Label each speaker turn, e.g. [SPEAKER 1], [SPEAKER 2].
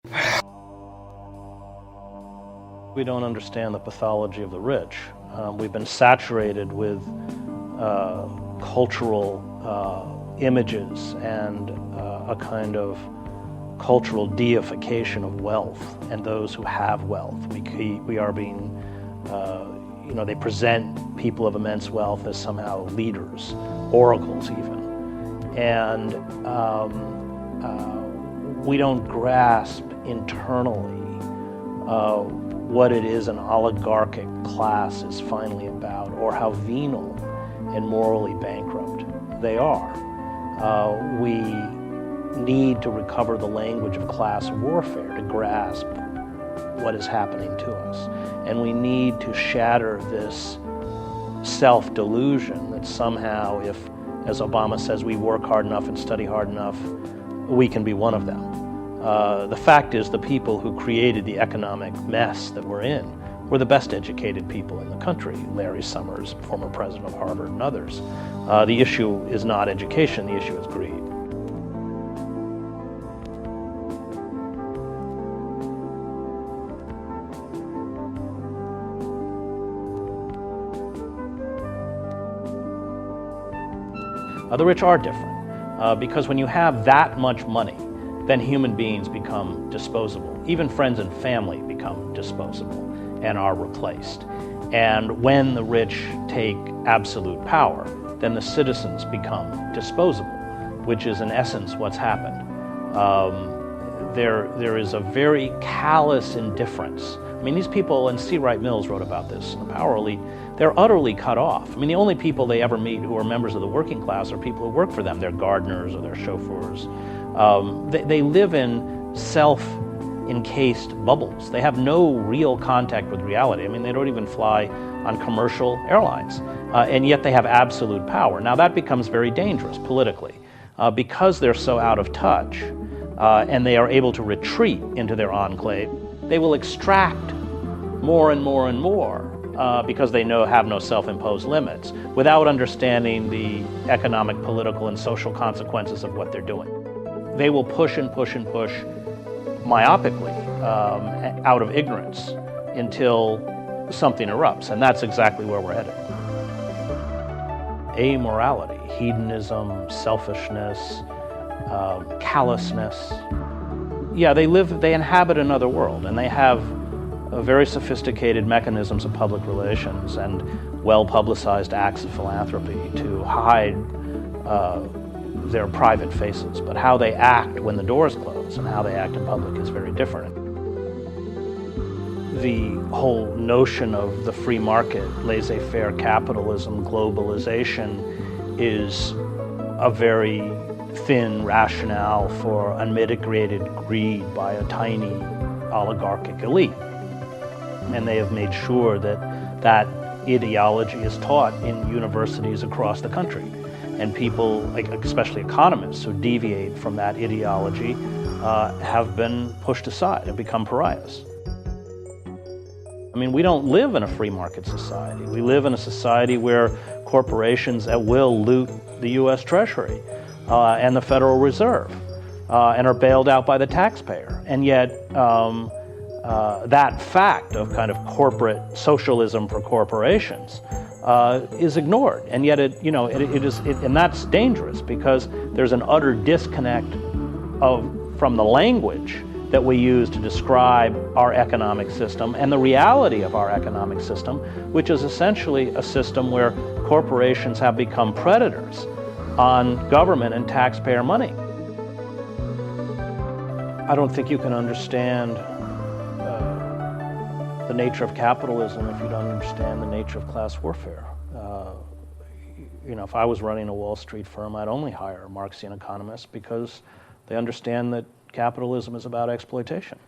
[SPEAKER 1] We don't understand the pathology of the rich. We've been saturated with cultural images and a kind of cultural deification of wealth and those who have wealth. We are being, they present people of immense wealth as somehow leaders, oracles even. And we don't grasp internally what it is an oligarchic class is finally about, or how venal and morally bankrupt they are. We need to recover the language of class warfare to grasp what is happening to us. And we need to shatter this self-delusion that somehow, if, as Obama says, we work hard enough and study hard enough, we can be one of them. The fact is, the people who created the economic mess that we're in were the best educated people in the country. Larry Summers, former president of Harvard, and others. The issue is not education, the issue is greed. The rich are different because when you have that much money, then human beings become disposable. Even friends and family become disposable and are replaced. And when the rich take absolute power, then the citizens become disposable, which is in essence what's happened. There is a very callous indifference. I mean, these people, and C. Wright Mills wrote about this in the Power Elite, they're utterly cut off. I mean, the only people they ever meet who are members of the working class are people who work for them. They're gardeners or they're chauffeurs. They live in self-encased bubbles. They have no real contact with reality. I mean, they don't even fly on commercial airlines, and yet they have absolute power. Now that becomes very dangerous politically because they're so out of touch and they are able to retreat into their enclave. They will extract more and more and more because they have no self-imposed limits without understanding the economic, political, and social consequences of what they're doing. They will push and push and push myopically out of ignorance until something erupts, and that's exactly where we're headed. Amorality, hedonism, selfishness, callousness. Yeah, they inhabit another world, and they have very sophisticated mechanisms of public relations and well-publicized acts of philanthropy to hide their private faces. But how they act when the doors close and how they act in public is very different. The whole notion of the free market, laissez-faire capitalism, globalization is a very thin rationale for unmitigated greed by a tiny oligarchic elite. And they have made sure that that ideology is taught in universities across the country. And people, especially economists, who deviate from that ideology have been pushed aside and become pariahs. I mean, we don't live in a free market society. We live in a society where corporations at will loot the U.S. Treasury and the Federal Reserve and are bailed out by the taxpayer. And yet, that fact of kind of corporate socialism for corporations is ignored, and yet and that's dangerous because there's an utter disconnect from the language that we use to describe our economic system and the reality of our economic system, which is essentially a system where corporations have become predators on government and taxpayer money. I don't think you can understand the nature of capitalism if you don't understand the nature of class warfare. If I was running a Wall Street firm, I'd only hire Marxian economists because they understand that capitalism is about exploitation.